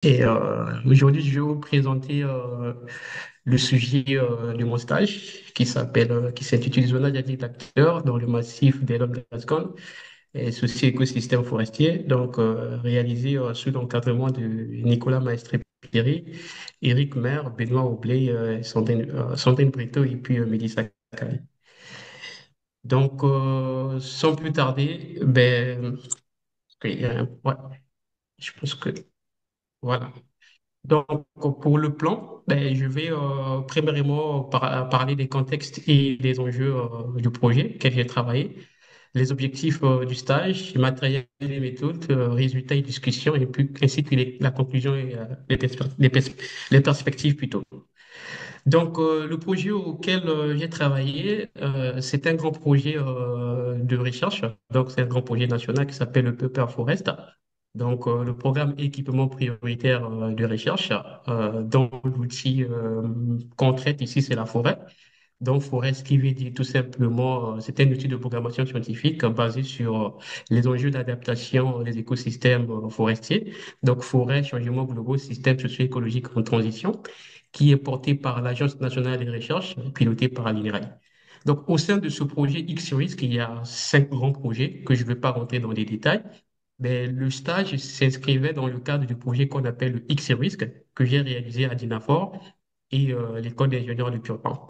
Aujourd'hui, je vais vous présenter le sujet de mon stage qui s'intitule Zonage à d'acteurs dans le massif des Landes Gascogne et souci écosystème forestier, réalisé sous l'encadrement de Nicolas Maestre-Pierry, Éric Maire, Benoît Aublé, Sandrine Brito et puis Mélissa Kali. Sans plus tarder, ouais, je pense que voilà. Donc, pour le plan, je vais premièrement parler des contextes et des enjeux du projet que j'ai travaillé, les objectifs du stage, le matériel et les méthodes, résultats et discussions, et puis ainsi que la conclusion et les perspectives plutôt. Le projet auquel j'ai travaillé, c'est un grand projet de recherche. Donc, c'est un grand projet national qui s'appelle le Pepper Forest. Le programme équipement prioritaire de recherche, dont l'outil qu'on traite ici, c'est la forêt. Donc, forêt, ce qui veut dire tout simplement, c'est un outil de programmation scientifique basé sur les enjeux d'adaptation des écosystèmes forestiers. Donc, forêt, changements globaux, système socio-écologique en transition, qui est porté par l'Agence nationale des recherches, pilotée par l'INRAE. Donc, au sein de ce projet X-Risk, il y a 5 grands projets que je ne vais pas rentrer dans les détails. Mais le stage s'inscrivait dans le cadre du projet qu'on appelle le X-Risk, que j'ai réalisé à Dinafor et l'école d'ingénieurs de Purpan.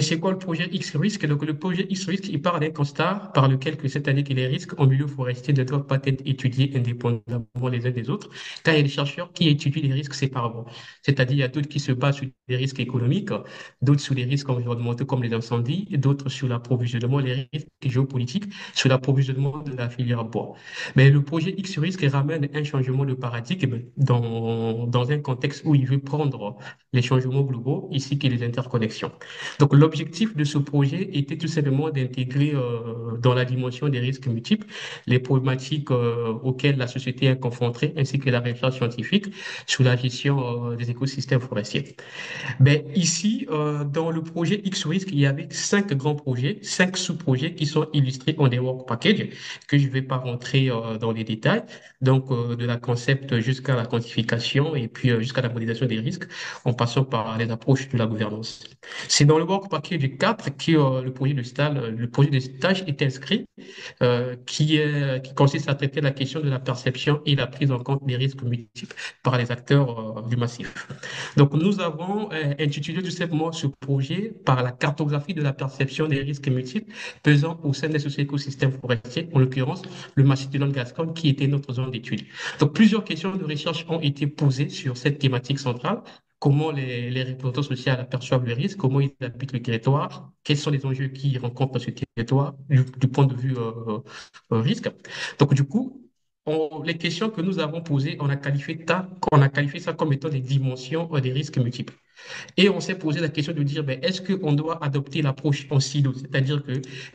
C'est quoi le projet X-Risk? Donc, le projet X-Risk, il part d'un constat par lequel que cette année que les risques en milieu forestier ne doivent pas être étudiés indépendamment les uns des autres, car il y a des chercheurs qui étudient les risques séparément. C'est-à-dire, il y a d'autres qui se basent sur les risques économiques, d'autres sur les risques environnementaux comme les incendies, d'autres sur l'approvisionnement, les risques géopolitiques, sur l'approvisionnement de la filière bois. Mais le projet X-Risk ramène un changement de paradigme dans un contexte où il veut prendre les changements globaux, ici que les interconnexions. Donc, l'objectif de ce projet était tout simplement d'intégrer dans la dimension des risques multiples les problématiques auxquelles la société est confrontée, ainsi que la recherche scientifique sur la gestion des écosystèmes forestiers. Ici, dans le projet X-Risk, il y avait 5 grands projets, 5 sous-projets qui sont illustrés en des work packages que je ne vais pas rentrer dans les détails. De la concept jusqu'à la quantification et puis jusqu'à la modélisation des risques en passant par les approches de la gouvernance. C'est dans le work package 4 que le projet de stage est inscrit, qui consiste à traiter la question de la perception et la prise en compte des risques multiples par les acteurs du massif. Donc, nous avons intitulé tout simplement ce projet par la cartographie de la perception des risques multiples pesant au sein des socio-écosystèmes forestiers, en l'occurrence le massif de Langue-Gascogne qui était notre zone d'étude. Donc, plusieurs questions de recherche ont été posées sur cette thématique centrale. Comment les représentants sociaux aperçoivent le risque, comment ils habitent le territoire, quels sont les enjeux qu'ils rencontrent dans ce territoire du point de vue risque. Donc, du coup, les questions que nous avons posées, on a qualifié ça comme étant des dimensions des risques multiples. Et on s'est posé la question de dire, est-ce qu'on doit adopter l'approche en silo? C'est-à-dire que,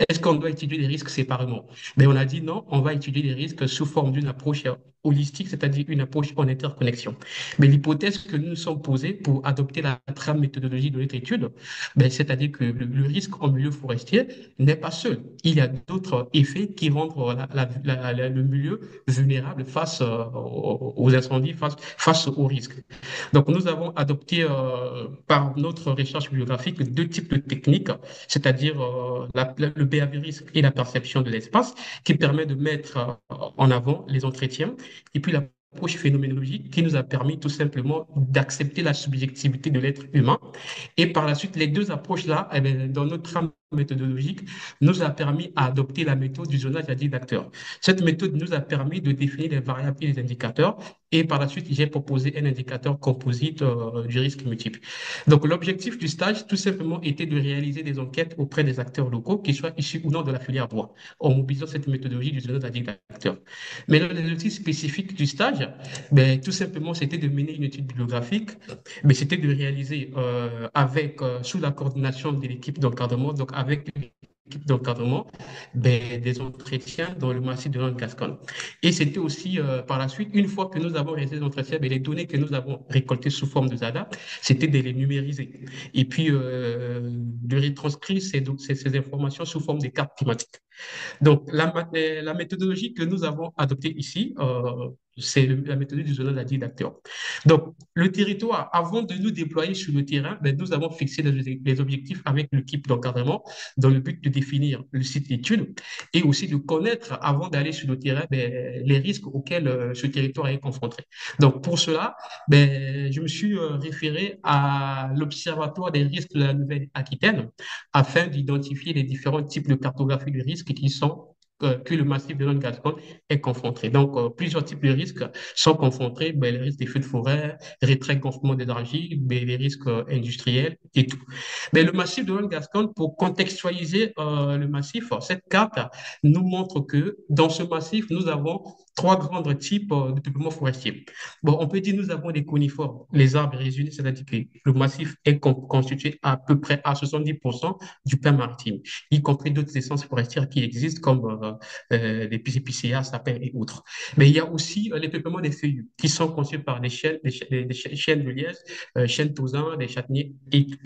est-ce qu'on doit étudier les risques séparément? On a dit non, on va étudier les risques sous forme d'une approche holistique, c'est-à-dire une approche en interconnexion. Mais l'hypothèse que nous nous sommes posées pour adopter la trame méthodologie de notre étude, c'est-à-dire que le risque en milieu forestier n'est pas seul. Il y a d'autres effets qui rendent le milieu vulnérable face aux incendies, face aux risques. Donc, nous avons adopté par notre recherche bibliographique 2 types de techniques, c'est-à-dire le BAV risque et la perception de l'espace, qui permet de mettre en avant les entretiens, et puis l'approche phénoménologique qui nous a permis tout simplement d'accepter la subjectivité de l'être humain. Et par la suite, les 2 approches-là, dans notre trame méthodologique, nous a permis à adopter la méthode du zonage à 10 d'acteurs. Cette méthode nous a permis de définir les variables et les indicateurs. Et par la suite, j'ai proposé un indicateur composite du risque multiple. Donc, l'objectif du stage, tout simplement, était de réaliser des enquêtes auprès des acteurs locaux, qu'ils soient issus ou non de la filière bois, en mobilisant cette méthodologie du zonage à 10 d'acteurs. Mais l'objectif spécifique du stage, tout simplement, c'était de mener une étude bibliographique, mais c'était de réaliser sous la coordination de l'équipe d'encadrement, donc avec l'équipe d'encadrement, des entretiens dans le massif de Langue-Gascogne. Et c'était aussi, par la suite, une fois que nous avons réalisé les entretiens, les données que nous avons récoltées sous forme de ZADA, c'était de les numériser. Et puis, de retranscrire ces informations sous forme de cartes thématiques. Donc, la méthodologie que nous avons adoptée ici, c'est la méthodologie du zonage à 10 d'acteurs. Donc, le territoire, avant de nous déployer sur le terrain, ben, nous avons fixé les objectifs avec l'équipe d'encadrement dans le but de définir le site d'étude et aussi de connaître, avant d'aller sur le terrain, ben, les risques auxquels ce territoire est confronté. Donc, pour cela, ben, je me suis référé à l'Observatoire des risques de la Nouvelle-Aquitaine afin d'identifier les différents types de cartographie de risques qui sont que le massif de non-Gascogne est confronté. Donc, plusieurs types de risques sont confrontés, ben, les risques des feux de forêt, retrait gonflement des argiles, ben, les risques industriels et tout. Mais le massif de non-Gascogne, pour contextualiser le massif, cette carte nous montre que dans ce massif, nous avons trois grands types de peuplement forestier. Bon, on peut dire que nous avons des conifères, les arbres résineux, c'est-à-dire que le massif est constitué à peu près à 70% du plan maritime, y compris d'autres essences forestières qui existent comme les épicéas, sapins et autres. Mais il y a aussi les peuplements des feuillus qui sont conçus par des chênes, chênes de liège, chênes tausins, des châtaigniers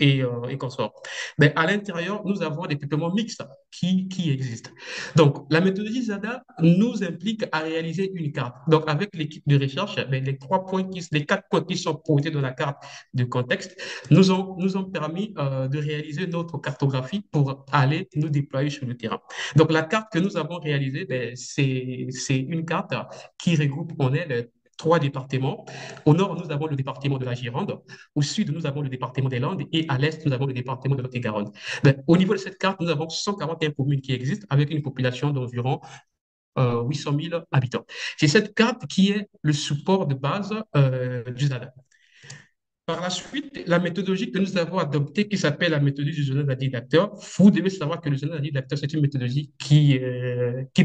et consorts. Mais à l'intérieur, nous avons des peuplements mixtes qui existent. Donc, la méthodologie ZADA nous implique à réaliser une carte. Donc, avec l'équipe de recherche, ben, les 4 points qui sont posés dans la carte de contexte nous ont permis de réaliser notre cartographie pour aller nous déployer sur le terrain. Donc, la carte que nous avons réalisée, ben, c'est une carte qui regroupe en elle trois départements. Au nord, nous avons le département de la Gironde. Au sud, nous avons le département des Landes. Et à l'est, nous avons le département de Lot-et-Garonne. Ben, au niveau de cette carte, nous avons 141 communes qui existent avec une population d'environ 800 000 habitants. C'est cette carte qui est le support de base du ZADA. Par la suite, la méthodologie que nous avons adoptée, qui s'appelle la méthodologie du zonage d'acteur, vous devez savoir que le zonage d'acteur, c'est une méthodologie qui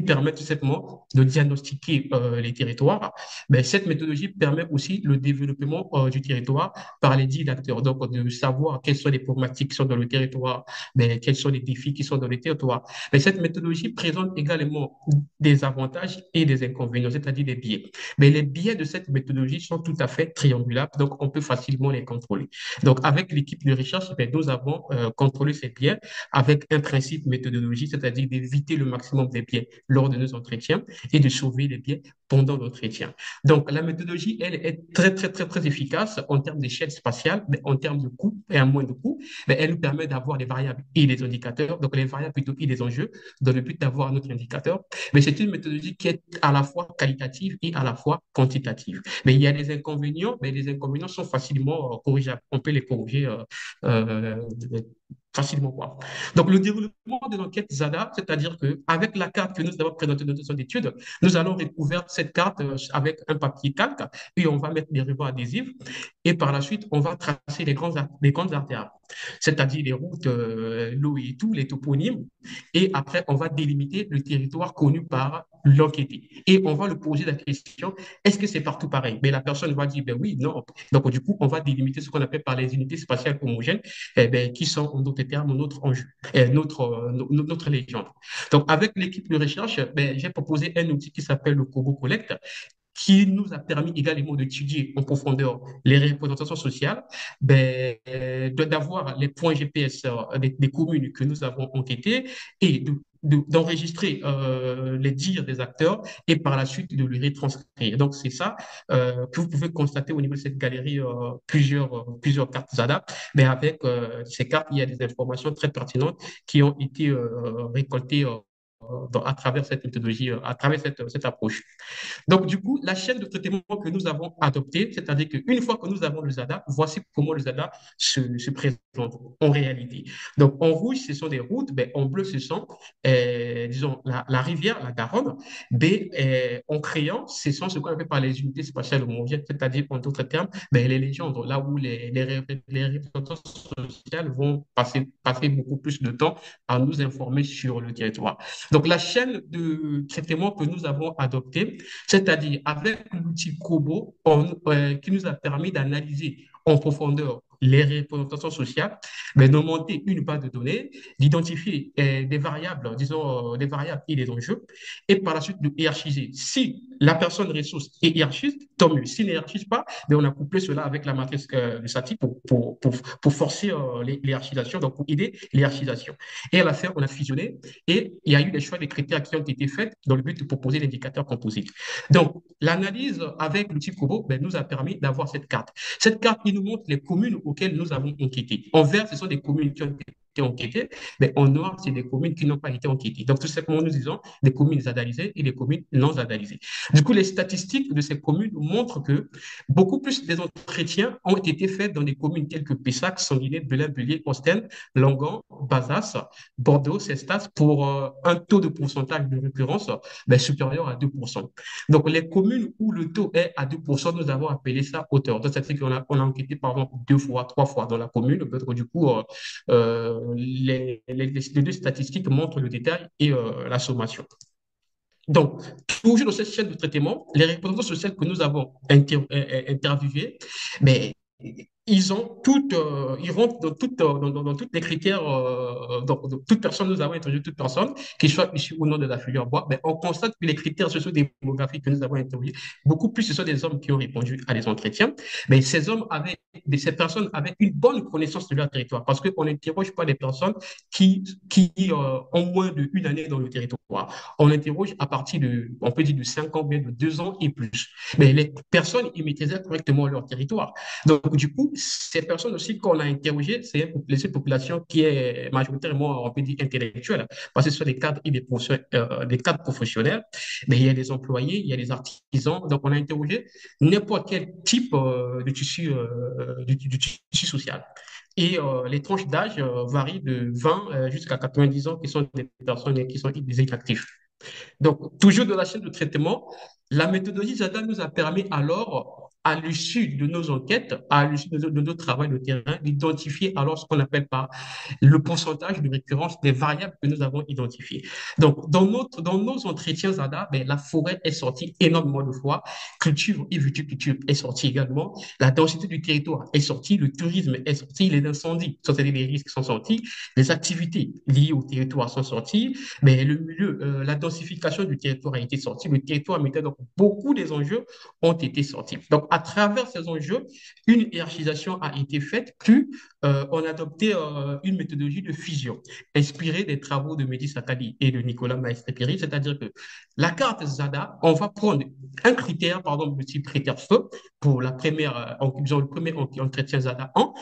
permet tout simplement de diagnostiquer les territoires. Mais cette méthodologie permet aussi le développement du territoire par les dits d'acteurs. Donc, de savoir quelles sont les problématiques qui sont dans le territoire, mais quels sont les défis qui sont dans le territoire. Mais cette méthodologie présente également des avantages et des inconvénients, c'est-à-dire des biais. Mais les biais de cette méthodologie sont tout à fait triangulables, donc on peut facilement les contrôler. Donc, avec l'équipe de recherche, ben, nous avons contrôlé ces biais avec un principe méthodologique, c'est-à-dire d'éviter le maximum des biais lors de nos entretiens et de sauver les biais pendant l'entretien. Donc, la méthodologie, elle, est très, très, très, très efficace en termes d'échelle spatiale, mais en termes de coût et en moins de coût. Mais elle nous permet d'avoir les variables et les indicateurs, donc les variables plutôt et les enjeux, dans le but d'avoir notre indicateur. Mais c'est une méthodologie qui est à la fois qualitative et à la fois quantitative. Mais il y a des inconvénients, mais les inconvénients sont facilement corrigeables. On peut les corriger euh, facilement, quoi. Donc, le développement de l'enquête ZADA, c'est-à-dire qu'avec la carte que nous avons présentée dans notre étude, nous allons recouvrir cette carte avec un papier calque et on va mettre des rubans adhésifs et par la suite, on va tracer les grandes artères, c'est-à-dire les routes, l'eau et tout, les toponymes. Et après, on va délimiter le territoire connu par l'enquêté. Et on va lui poser la question, est-ce que c'est partout pareil? Mais la personne va dire, ben oui, non. Donc, du coup, on va délimiter ce qu'on appelle par les unités spatiales homogènes, ben, qui sont, en d'autres termes, notre enjeu, notre légende. Donc, avec l'équipe de recherche, ben, j'ai proposé un outil qui s'appelle le Kobo Collect, qui nous a permis également d'étudier en profondeur les représentations sociales, ben, d'avoir les points GPS des communes que nous avons enquêtées et d'enregistrer les dires des acteurs et par la suite de les retranscrire. Donc, c'est ça que vous pouvez constater au niveau de cette galerie, plusieurs cartes ZADA. Mais avec ces cartes, il y a des informations très pertinentes qui ont été récoltées à travers cette méthodologie, à travers cette approche. Donc, du coup, la chaîne de traitement que nous avons adoptée, c'est-à-dire qu'une fois que nous avons le ZADA, voici comment le ZADA se présente en réalité. Donc, en rouge, ce sont des routes, ben, en bleu, ce sont, disons, la rivière, la Garonne. B, en crayon, ce sont ce qu'on appelle par les unités spatiales homogènes, c'est-à-dire, en d'autres termes, ben, les légendes, là où les représentants sociaux vont passer beaucoup plus de temps à nous informer sur le territoire. Donc, la chaîne de traitement que nous avons adoptée, c'est-à-dire avec l'outil Kobo qui nous a permis d'analyser en profondeur les représentations sociales, mais de monter une base de données, d'identifier des variables, disons, des variables et des enjeux, et par la suite de hiérarchiser. Si la personne ressource est hiérarchiste, tant mieux. S'il ne hiérarchise pas, ben on a couplé cela avec la matrice de Satie pour forcer l'hierarchisation, donc pour aider l'hierarchisation. Et à la fin, on a fusionné et il y a eu des choix des critères qui ont été faits dans le but de proposer l'indicateur composite. Donc, l'analyse avec l'outil Kobo ben, nous a permis d'avoir cette carte. Cette carte, il nous montre les communes auxquelles nous avons enquêté. En vert, ce sont des communes qui ont été enquêtées, mais en noir, c'est des communes qui n'ont pas été enquêtées. Donc, tout simplement, nous disons des communes zadalisées et des communes non zadalisées. Du coup, les statistiques de ces communes montrent que beaucoup plus des entretiens ont été faits dans des communes telles que Pessac, Sanguinet, Belin, Bellier, Ostende, Langon, Bazas, Bordeaux, Cestas, pour un taux de pourcentage de récurrence ben, supérieur à 2%. Donc, les communes où le taux est à 2%, nous avons appelé ça hauteur. Donc, c'est-à-dire qu'on a enquêté, par exemple, 2 fois, 3 fois dans la commune. Donc, du coup, les deux statistiques montrent le détail et la sommation. Donc, toujours dans cette chaîne de traitement, les représentants sociaux que nous avons interviewés, mais ils rentrent dans tous les critères, donc, toute personne, nous avons interviewé toute personne, qui soit issue ou non de la filière bois, mais on constate que les critères socio-démographiques que nous avons interviewés, beaucoup plus ce sont des hommes qui ont répondu à des entretiens, mais ces personnes avaient une bonne connaissance de leur territoire, parce qu'on n'interroge pas des personnes qui ont moins d'une année dans le territoire. On interroge à partir de, on peut dire de 5 ans, bien de 2 ans et plus. Mais les personnes, ils maîtrisaient correctement leur territoire. Donc, du coup, ces personnes aussi qu'on a interrogées, c'est une population qui est majoritairement, on peut dire, intellectuelle, parce que ce sont des cadres et des cadres professionnels, mais il y a des employés, il y a des artisans. Donc, on a interrogé n'importe quel type du tissu social. Et les tranches d'âge varient de 20 jusqu'à 90 ans, qui sont des personnes qui sont des inactifs. Donc, toujours dans la chaîne de traitement, la méthodologie ZADA nous a permis alors, à l'issue de nos enquêtes, à l'issue de notre travail de terrain, d'identifier alors ce qu'on appelle par le pourcentage de récurrence des variables que nous avons identifiées. Donc, dans nos entretiens ZADA, ben, la forêt est sortie énormément de fois, culture et viticulture est sortie également, la densité du territoire est sortie, le tourisme est sorti, les incendies, c'est-à-dire les risques sont sortis, les activités liées au territoire sont sorties, mais le milieu, la densification du territoire a été sortie, le territoire mettait donc beaucoup des enjeux ont été sortis. Donc, à travers ces enjeux, une hiérarchisation a été faite, puis on a adopté une méthodologie de fusion, inspirée des travaux de Mehdi Sakali et de Nicolas Maestre-Péry, c'est-à-dire que la carte ZADA, on va prendre un critère, pardon, le type critère feu, pour la première, le premier entretien ZADA 1,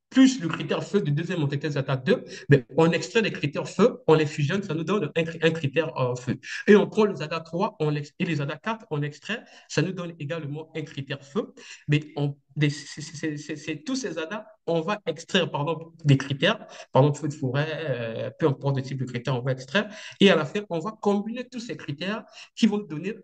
plus le critère feu du deuxième entretien ZADA 2, mais on extrait les critères feu, on les fusionne, ça nous donne un critère feu. Et on prend le ZADA 3 et les ZADA 4, on extrait, ça nous donne également un critère feu. Mais tous ces ZADA, on va extraire pardon, des critères, par exemple feu de forêt, peu importe le type de critère, on va extraire. Et à la fin, on va combiner tous ces critères qui vont nous donner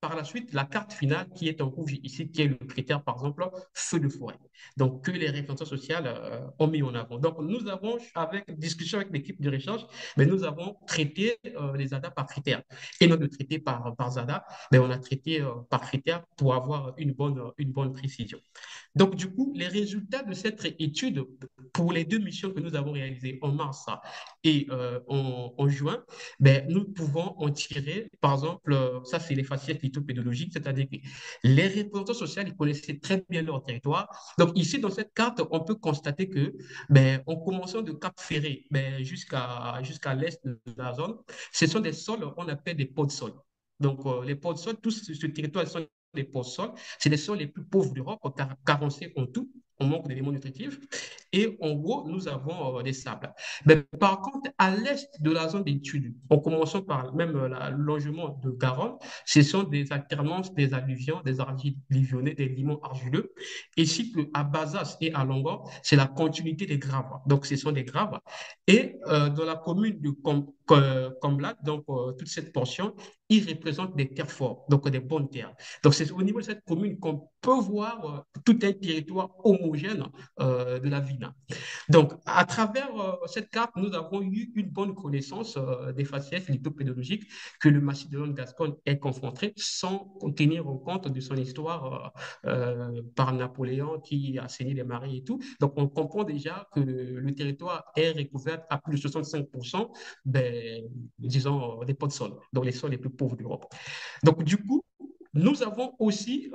par la suite, la carte finale qui est en rouge ici, qui est le critère, par exemple, feu de forêt. Donc, que les réflexions sociales ont mis en avant. Donc, nous avons, avec discussion avec l'équipe de recherche, mais nous avons traité les ZADA par critère. Et non de traiter par ZADA, mais on a traité par critère pour avoir une bonne précision. Donc, du coup, les résultats de cette étude pour les deux missions que nous avons réalisées en mars et en juin, ben, nous pouvons en tirer, par exemple, ça c'est les facettes lithopédologiques, c'est-à-dire que les représentants sociaux, ils connaissaient très bien leur territoire. Donc ici, dans cette carte, on peut constater que, ben, en commençant de Cap Ferré ben, jusqu'à l'est de la zone, ce sont des sols, on appelle des pots de sol. Donc les pots de sol, tout ce territoire sont des pots de sol. C'est les sols les plus pauvres d'Europe, carencés en tout. On manque d'éléments nutritifs. Et en haut, nous avons des sables. Mais par contre, à l'est de la zone d'étude, en commençant par même le logement de Garonne, ce sont des alternances des alluvions, des argiles livionnées, des limons argileux, ainsi qu'à Bazas et à Longon, c'est la continuité des graves. Donc, ce sont des graves. Et dans la commune comme là, donc toute cette portion, il représente des terres fortes, donc des bonnes terres. Donc c'est au niveau de cette commune qu'on peut voir tout un territoire homogène de la ville. Donc, à travers cette carte, nous avons eu une bonne connaissance des faciès lithopédologiques que le massif de Gascogne est confronté sans tenir en compte de son histoire par Napoléon qui a saigné les marais et tout. Donc, on comprend déjà que le territoire est recouvert à plus de 65%, ben, disons, des pots de sol, donc les sols les plus pauvres d'Europe. Donc, du coup, nous avons aussi,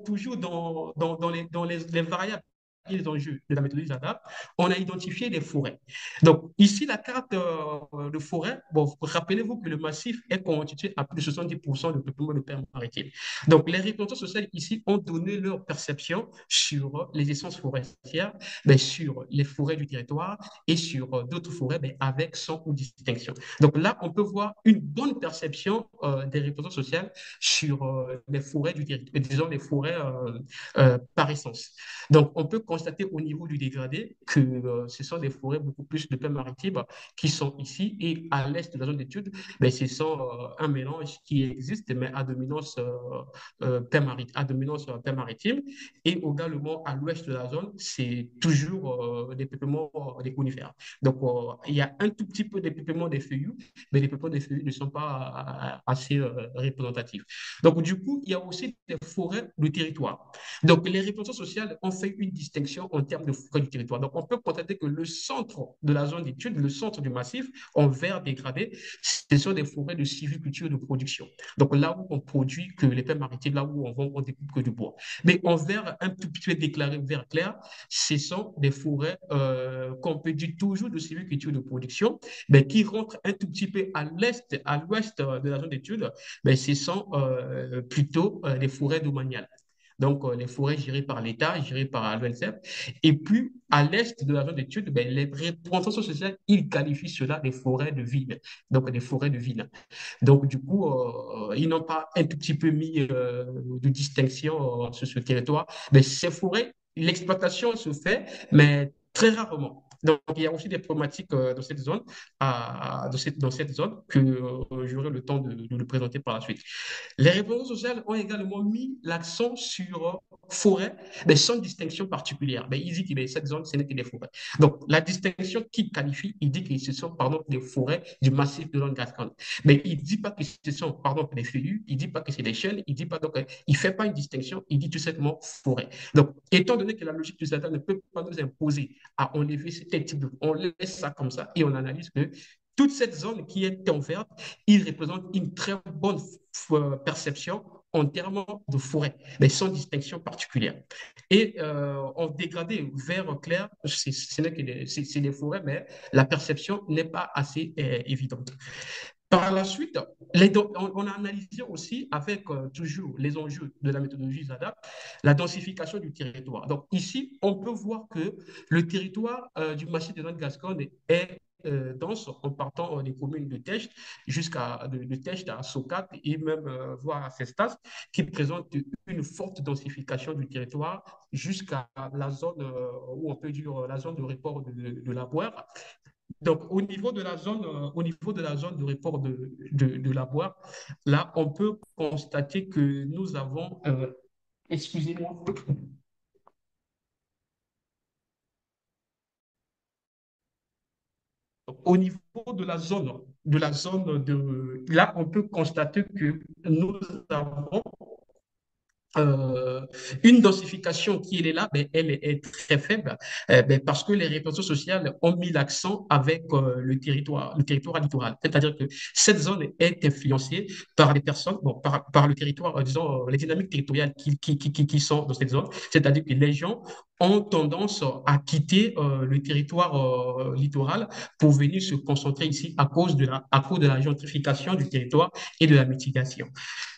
toujours les variables et les enjeux de la méthodologie ZADA, on a identifié des forêts. Donc, ici, la carte de forêt, bon, rappelez-vous que le massif est constitué à plus de 70% de peuplement de terres maritimes. Donc, les représentants sociaux ici ont donné leur perception sur les essences forestières, mais sur les forêts du territoire et sur d'autres forêts, mais avec sans ou distinction. Donc là, on peut voir une bonne perception des représentants sociaux sur les forêts du territoire, disons les forêts par essence. Donc, on peut constater au niveau du dégradé que ce sont des forêts beaucoup plus de plaines maritimes qui sont ici et à l'est de la zone d'étude, ben, ce sont un mélange qui existe, mais à dominance, plaine maritime. Et également à l'ouest de la zone, c'est toujours des peuplements des conifères. Donc, il y a un tout petit peu de peuplements des feuillus, mais les peuplements des feuillus ne sont pas assez représentatifs. Donc, du coup, il y a aussi des forêts de territoire. Donc, les représentants sociales ont fait une distinction en termes de forêt du territoire. Donc, on peut constater que le centre de la zone d'étude, le centre du massif, en vert dégradé, ce sont des forêts de sylviculture de production. Donc, là où on produit que les plaines maritimes, là où on vend, on découpe que du bois. Mais en vert un tout petit peu déclaré, vert clair, ce sont des forêts qu'on peut dire toujours de sylviculture de production, mais qui rentrent un tout petit peu à l'est, à l'ouest de la zone d'étude, mais ce sont plutôt des forêts domaniales. Donc, les forêts gérées par l'État, gérées par l'ONCF. Et puis, à l'est de la zone d'étude, ben, les représentants sociaux, ils qualifient cela des forêts de ville, donc des forêts de ville. Donc, du coup, ils n'ont pas un tout petit peu mis de distinction sur ce territoire. Mais ces forêts, l'exploitation se fait, mais très rarement. Donc, il y a aussi des problématiques dans cette zone, dans cette zone que j'aurai le temps de le présenter par la suite. Les représentants sociales ont également mis l'accent sur forêt, mais sans distinction particulière. Mais il dit que cette zone, ce n'est que des forêts. Donc, la distinction qu'il qualifie, il dit que ce sont, par exemple, des forêt du massif de Gascogne. Mais il ne dit pas que ce sont, par exemple, des feuillus, il ne dit pas que c'est des chênes, il dit pas, donc, il fait pas une distinction, il dit tout simplement forêt. Donc, étant donné que la logique du Satan ne peut pas nous imposer à enlever ce type de, on laisse ça comme ça et on analyse que toute cette zone qui est en vert, il représente une très bonne perception en termes de forêt, mais sans distinction particulière. Et en dégradé vert clair, ce n'est que c'est des forêts, mais la perception n'est pas assez évidente. Par la suite, on a analysé aussi avec toujours les enjeux de la méthodologie ZADA, la densification du territoire. Donc ici, on peut voir que le territoire du massif de Gascogne est dense en partant des communes de Techt jusqu'à de Techt à Socat et même voire à Cestas, qui présente une forte densification du territoire jusqu'à la zone où on peut dire la zone de report de la Boire. Donc, au niveau de la zone de report de la Boire, là, on peut constater que nous avons, excusez-moi, au niveau là, on peut constater que nous avons euh, une densification qui est là, ben, elle est très faible ben, parce que les réponses sociales ont mis l'accent avec le territoire littoral. C'est-à-dire que cette zone est influencée par les personnes, bon, par le territoire, disons, les dynamiques territoriales qui sont dans cette zone. C'est-à-dire que les gens ont tendance à quitter le territoire littoral pour venir se concentrer ici à cause de la gentrification du territoire et de la mitigation.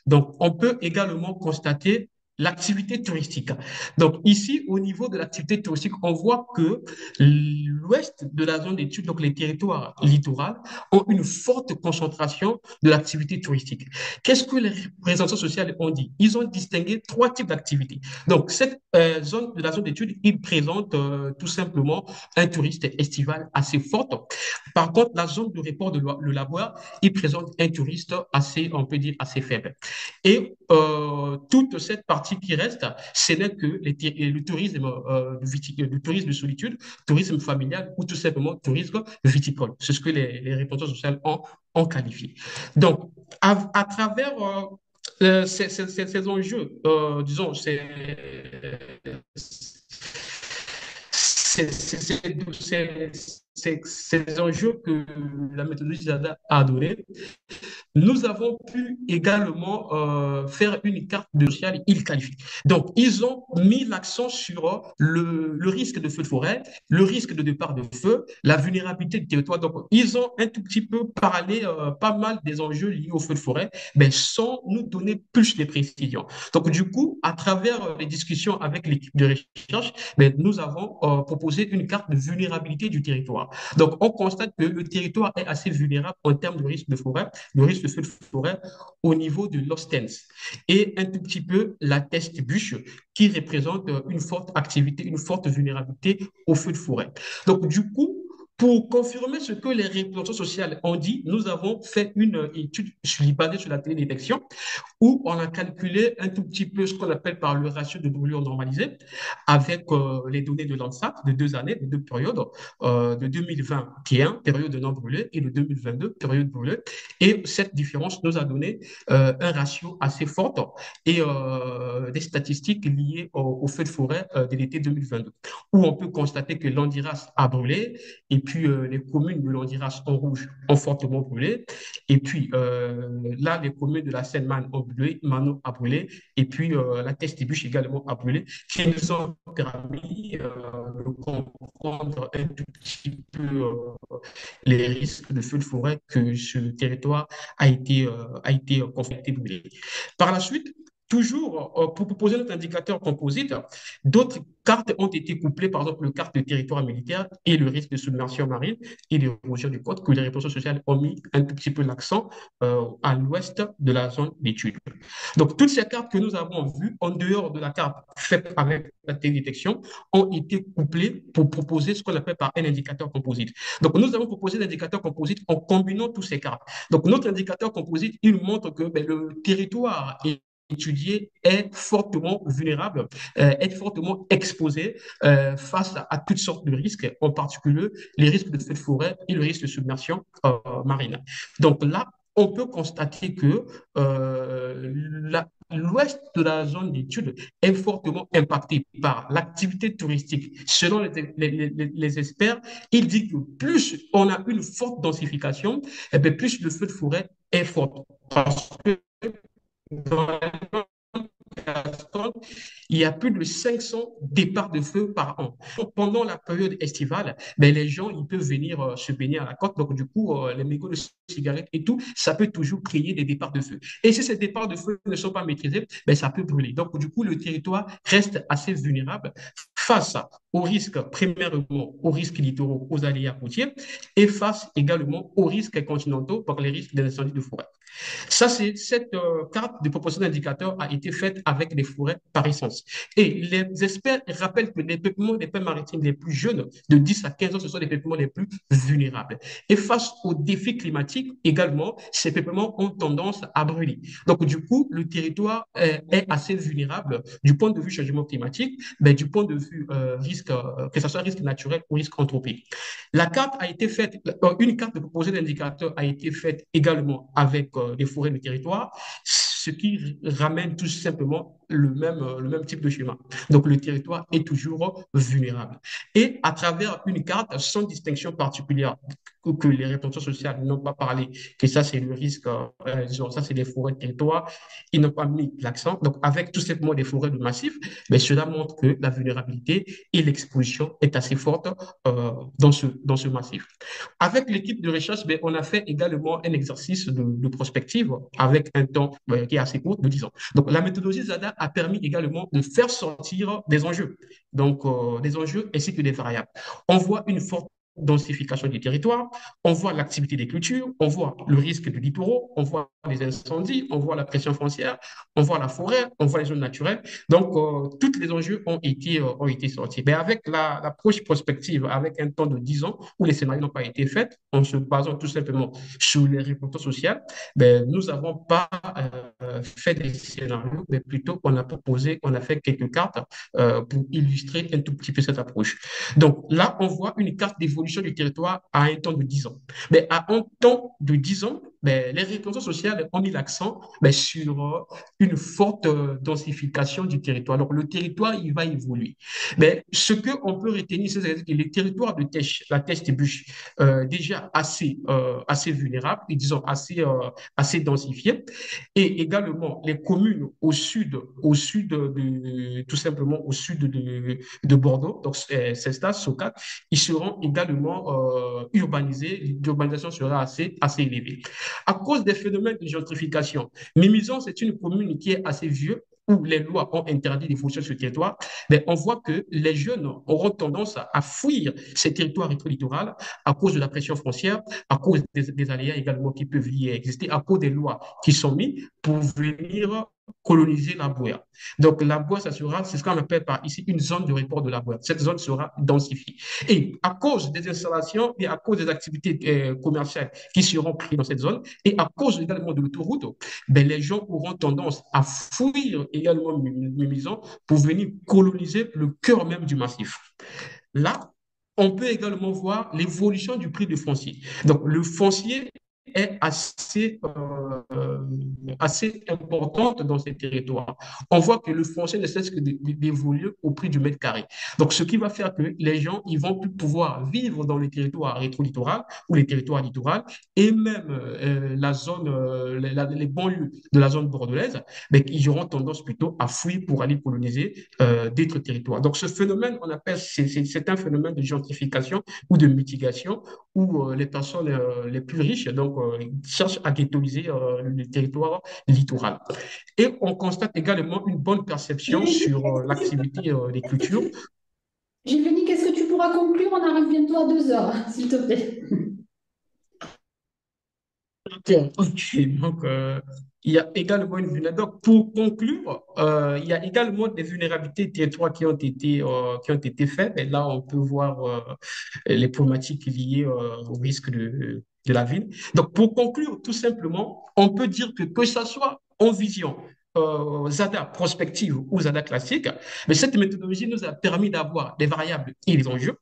Donc, on peut également constater l'activité touristique. Donc ici, au niveau de l'activité touristique, on voit que l'ouest de la zone d'études, donc les territoires littoraux, ont une forte concentration de l'activité touristique. Qu'est-ce que les représentants sociaux ont dit? Ils ont distingué trois types d'activités. Donc cette zone de la zone d'études, il présente tout simplement un touriste estival assez fort. Par contre, la zone de report de le lavoir, il présente un touriste assez, on peut dire, assez faible. Et toute cette partie qui reste, ce n'est que le tourisme, le tourisme de solitude, tourisme familial ou tout simplement tourisme viticole. C'est ce que les répondants sociaux ont qualifié. Donc, à travers ces enjeux, disons, ces enjeux que la méthodologie ZADA a donné, nous avons pu également faire une carte de social il qualifie. Donc, ils ont mis l'accent sur le risque de feu de forêt, le risque de départ de feu, la vulnérabilité du territoire. Donc, ils ont un tout petit peu parlé pas mal des enjeux liés au feu de forêt, mais sans nous donner plus de précisions. Donc, du coup, à travers les discussions avec l'équipe de recherche, ben, nous avons proposé une carte de vulnérabilité du territoire. Donc, on constate que le territoire est assez vulnérable en termes de risque de forêt, le risque de feu de forêt au niveau de l'Ostens et un tout petit peu la teste bûche qui représente une forte activité, une forte vulnérabilité au feu de forêt. Donc, du coup, pour confirmer ce que les représentants sociaux ont dit, nous avons fait une étude basée sur la télédétection où on a calculé un tout petit peu ce qu'on appelle par le ratio de brûlure normalisé avec les données de l'ANSAT de 2 années, de 2 périodes, de 2021, période de non brûlée, et de 2022, période brûlée. Et cette différence nous a donné un ratio assez fort et des statistiques liées au feu de forêt de l'été 2022, où on peut constater que l'Andiras a brûlé, et puis les communes de l'Andiras en rouge ont fortement brûlé, et puis là, les communes de la Seine-Marne ont brûlé, Mano a brûlé, et puis la Teste-Bûche également a brûlé, qui nous ont permis de comprendre un tout petit peu les risques de feu de forêt que ce territoire a été confronté brûlé. Par la suite, toujours pour proposer notre indicateur composite, d'autres cartes ont été couplées, par exemple, le carte de territoire militaire et le risque de submersion marine et d'érosion du côte, que les réponses sociales ont mis un tout petit peu l'accent à l'ouest de la zone d'étude. Donc, toutes ces cartes que nous avons vues, en dehors de la carte faite avec la télédétection, ont été couplées pour proposer ce qu'on appelle par un indicateur composite. Donc, nous avons proposé l'indicateur composite en combinant tous ces cartes. Donc, notre indicateur composite, il montre que ben, le territoire étudié est fortement vulnérable, est fortement exposé face à toutes sortes de risques, en particulier les risques de feu de forêt et le risque de submersion marine. Donc là, on peut constater que l'ouest de la zone d'étude est fortement impacté par l'activité touristique. Selon les experts, il dit que plus on a une forte densification, et bien plus le feu de forêt est fort. Parce que dans il y a plus de 500 départs de feu par an. Pendant la période estivale, ben, les gens ils peuvent venir se baigner à la côte. Donc, du coup, les mégots de cigarettes et tout, ça peut toujours créer des départs de feu. Et si ces départs de feu ne sont pas maîtrisés, ben, ça peut brûler. Donc, du coup, le territoire reste assez vulnérable face aux risques, premièrement, aux risques littoraux, aux aléas routiers, et face également aux risques continentaux par les risques d'incendie de forêt. Ça, c'est cette carte de proposition d'indicateurs a été faite avec des forêts par essence. Et les experts rappellent que les peuplements des pays maritimes les plus jeunes, de 10 à 15 ans, ce sont les peuplements les plus vulnérables. Et face aux défis climatiques, également, ces peuplements ont tendance à brûler. Donc, du coup, le territoire est assez vulnérable du point de vue changement climatique, mais du point de vue risque, que ce soit risque naturel ou risque anthropique. La carte a été faite, une carte de proposée d'indicateurs a été faite également avec des forêts de territoire, ce qui ramène tout simplement le même type de schéma. Donc, le territoire est toujours vulnérable. Et à travers une carte sans distinction particulière que les réponses sociales n'ont pas parlé, que ça, c'est le risque, disons, ça, c'est des forêts de territoire, ils n'ont pas mis l'accent. Donc, avec tout simplement des forêts de massif, mais cela montre que la vulnérabilité et l'exposition est assez forte dans ce massif. Avec l'équipe de recherche, ben, on a fait également un exercice de prospective avec un temps qui est assez court, de 10 ans. Donc, la méthodologie ZADA a permis également de faire sortir des enjeux, donc des enjeux ainsi que des variables. On voit une forte densification du territoire, on voit l'activité des cultures, on voit le risque de littoraux, on voit les incendies, on voit la pression foncière, on voit la forêt, on voit les zones naturelles. Donc, tous les enjeux ont été sortis. Mais avec l'approche prospective, avec un temps de 10 ans où les scénarios n'ont pas été faits, en se basant tout simplement sur les réponses sociales, ben, nous n'avons pas fait des scénarios, mais plutôt on a proposé, on a fait quelques cartes pour illustrer un tout petit peu cette approche. Donc là, on voit une carte d'évolution du territoire à un temps de 10 ans. Mais à un temps de 10 ans, ben, les réponses sociales ont mis l'accent ben, sur une forte densification du territoire. Donc le territoire, il va évoluer. Mais ce qu'on peut retenir, c'est que les territoires de Tèche, la Tèche des Bûches, déjà assez vulnérables, et disons assez densifiés, et également les communes tout simplement au sud de Bordeaux, donc Cestas, Socat, ils seront également urbanisés, l'urbanisation sera assez élevée. À cause des phénomènes de gentrification, Mimizan, c'est une commune qui est assez vieille, où les lois ont interdit les fonctions sur ce territoire, mais on voit que les jeunes auront tendance à fuir ces territoires rétro-littoraux à cause de la pression foncière, à cause des aléas également qui peuvent y exister, à cause des lois qui sont mises pour venir coloniser la Boya. Donc, la Boya, c'est ce qu'on appelle par ici une zone de report de la Boya. Cette zone sera densifiée. Et à cause des installations et à cause des activités commerciales qui seront prises dans cette zone et à cause également de l'autoroute, ben, les gens auront tendance à fuir également Mimizan pour venir coloniser le cœur même du massif. Là, on peut également voir l'évolution du prix du foncier. Donc, le foncier est assez importante dans ces territoires. On voit que le foncier ne cesse que d'évoluer au prix du mètre carré. Donc, ce qui va faire que les gens, ils vont plus pouvoir vivre dans les territoires rétro-littoraux ou les territoires littoraux et même la zone, les banlieues de la zone bordelaise, mais ils auront tendance plutôt à fuir pour aller coloniser d'autres territoires. Donc, ce phénomène, c'est un phénomène de gentrification ou de mitigation où les personnes les plus riches donc, cherchent à ghettoiser le territoire littoral. Et on constate également une bonne perception Jérémy, sur est-ce que tu peux- l'activité des est-ce que cultures. Jérémy, qu'est-ce que tu pourras conclure? On arrive bientôt à 2 heures, s'il te plaît. Ok, donc il y a également une vulnérabilité. Donc, pour conclure, il y a également des vulnérabilités territoires qui ont été faites. Et là, on peut voir les problématiques liées au risque de la ville. Donc, pour conclure, tout simplement, on peut dire que ça soit en vision ZADA prospective ou ZADA classique, mais cette méthodologie nous a permis d'avoir des variables et des enjeux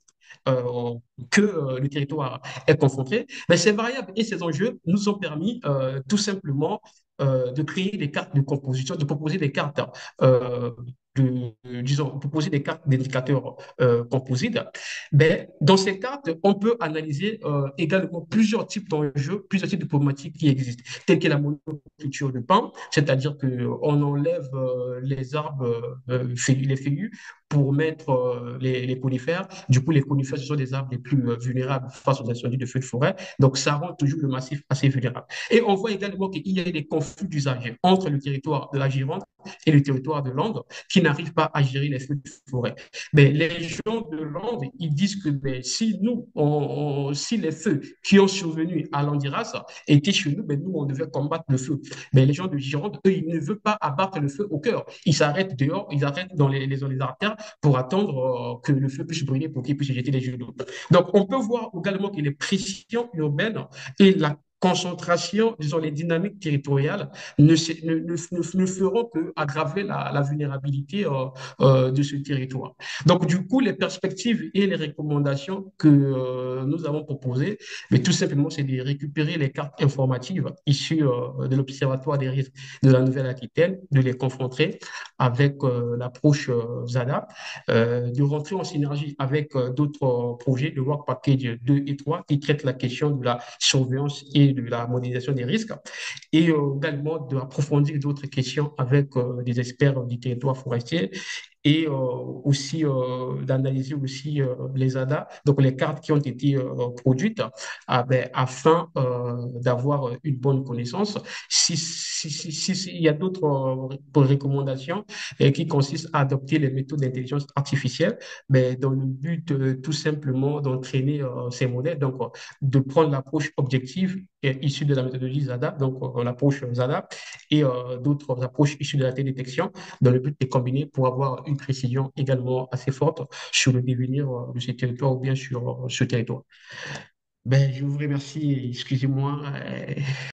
euh, que le territoire est confronté. Mais ces variables et ces enjeux nous ont permis tout simplement de créer des cartes de composition, de proposer des cartes euh, disons, proposer des cartes d'indicateurs composites. Ben, dans ces cartes, on peut analyser également plusieurs types d'enjeux, plusieurs types de problématiques qui existent, telles que la monoculture de pain, c'est-à-dire qu'on enlève les arbres, les feuillus, pour mettre les conifères. Du coup, les conifères, ce sont des arbres les plus vulnérables face aux incendies de feux de forêt. Donc, ça rend toujours le massif assez vulnérable. Et on voit également qu'il y a des conflits d'usage entre le territoire de la Gironde et le territoire de Londres qui n'arrivent pas à gérer les feux de forêt. Mais les gens de Londres, ils disent que ben, si les feux qui ont survenu à Landiras étaient chez nous, ben, nous, on devait combattre le feu. Mais les gens de Gironde, eux, ils ne veulent pas abattre le feu au cœur. Ils s'arrêtent dehors, ils arrêtent dans les artères pour attendre que le feu puisse brûler pour qu'ils puissent jeter les jets d'eau. Donc, on peut voir également que les pressions urbaines et la concentration, disons, les dynamiques territoriales ne feront qu'aggraver la vulnérabilité de ce territoire. Donc, du coup, les perspectives et les recommandations que nous avons proposées, mais tout simplement, c'est de récupérer les cartes informatives issues de l'Observatoire des risques de la Nouvelle-Aquitaine, de les confronter avec l'approche ZADA, de rentrer en synergie avec d'autres projets, le Work Package 2 et 3, qui traitent la question de la surveillance et de la modélisation des risques, et également d'approfondir d'autres questions avec des experts du territoire forestier et aussi d'analyser aussi les ADA, donc les cartes qui ont été produites, ben, afin d'avoir une bonne connaissance. Il y a d'autres recommandations qui consistent à adopter les méthodes d'intelligence artificielle, mais dans le but tout simplement d'entraîner ces modèles, donc de prendre l'approche objective issue de la méthodologie ZADA, donc l'approche ZADA, et d'autres approches issues de la télédétection, dans le but de combiner pour avoir une précision également assez forte sur le devenir de ce territoire ou bien sur ce territoire. Ben, je vous remercie, excusez-moi.